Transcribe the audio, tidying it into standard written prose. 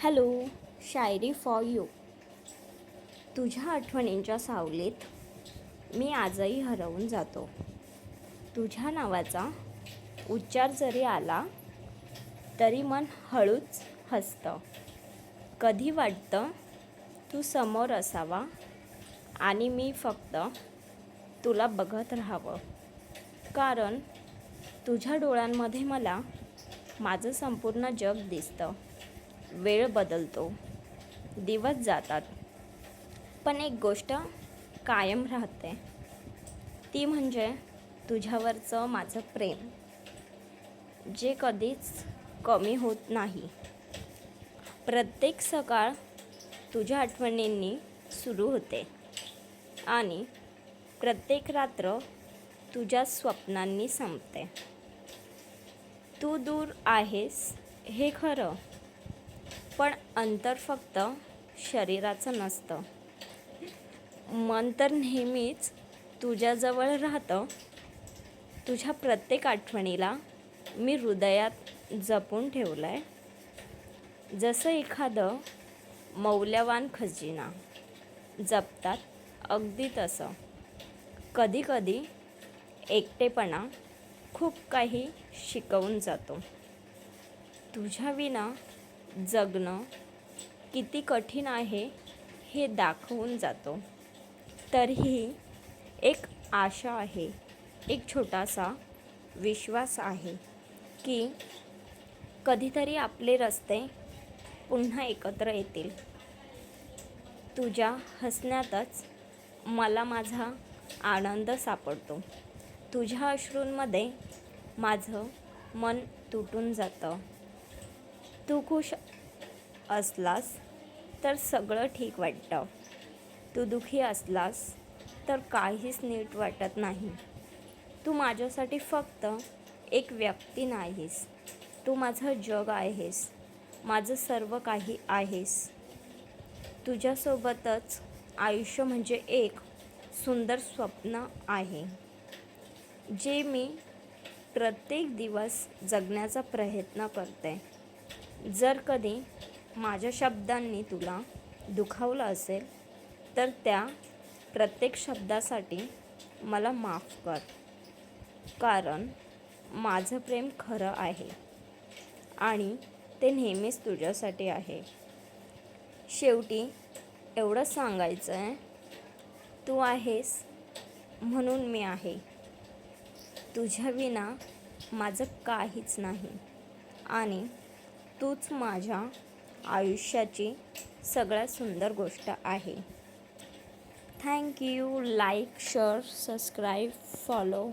Hello, Shayari for you. तुझ्या आठवणींच्या सावलीत मी आजही हरवून जातो. तुझ्या नावाचा उच्चार जरी आला तरी मन हळूच हसतं. कधी वाटतं तू समोर असावा आणि मी फक्त तुला बघत राहावं, कारण तुझ्या डोळ्यांमध्ये मला माझं संपूर्ण जग दिसतं. वेळ बदलतो, दिवस जातात, पण एक गोष्ट कायम राहते, ती म्हणजे तुझ्यावरचं माझं प्रेम, जे कधीच कमी होत नाही. प्रत्येक सकाळ तुझ्या आठवणींनी सुरू होते आणि प्रत्येक रात्र तुझ्या स्वप्नांनी संपते. तू दूर आहेस हे खरं, पण अंतर फक्त शरीराचं नसतं. मन तर नेहमीच तुझ्याजवळ राहतं. तुझ्या प्रत्येक आठवणीला मी हृदयात जपून ठेवलं आहे, जसं एखादं मौल्यवान खजिना जपतात, अगदी तसं. कधीकधी एकटेपणा खूप काही शिकवून जातो. तुझ्या विना जगणं किती कठीण आहे हे दाखवून जातो. तरीही एक आशा आहे, एक छोटासा विश्वास आहे की कधीतरी आपले रस्ते पुन्हा एकत्र येतील. तुझ्या हसण्यातच मला माझा आनंद सापडतो. तुझ्या अश्रूंमध्ये माझं मन तुटून जातं. तू खुश असलास तर सगळं ठीक वाटतं. तू दुःखी असलास तर काहीच नीट वाटत नाही. तू माझ्यासाठी फक्त एक व्यक्ती नाहीस, तू माझं जग आहेस, माझं सर्व काही आहेस. तुझ्यासोबतच आयुष्य म्हणजे एक सुंदर स्वप्न आहे, जे मी प्रत्येक दिवस जगण्याचा प्रयत्न करते. जर कधी माझ्या शब्दांनी तुला दुखावलं असेल तर त्या प्रत्येक शब्दासाठी मला माफ कर, कारण माझं प्रेम खरं आहे आणि ते नेहमीच तुझ्यासाठी आहे. शेवटी एवढंच सांगायचं आहे, तू आहेस म्हणून मी आहे. तुझ्या विना माझं काहीच नाही आणि तूच माझ्या आयुष्याची सगळ्यात सुंदर गोष्ट आहे. Thank you. Like, share, subscribe, follow.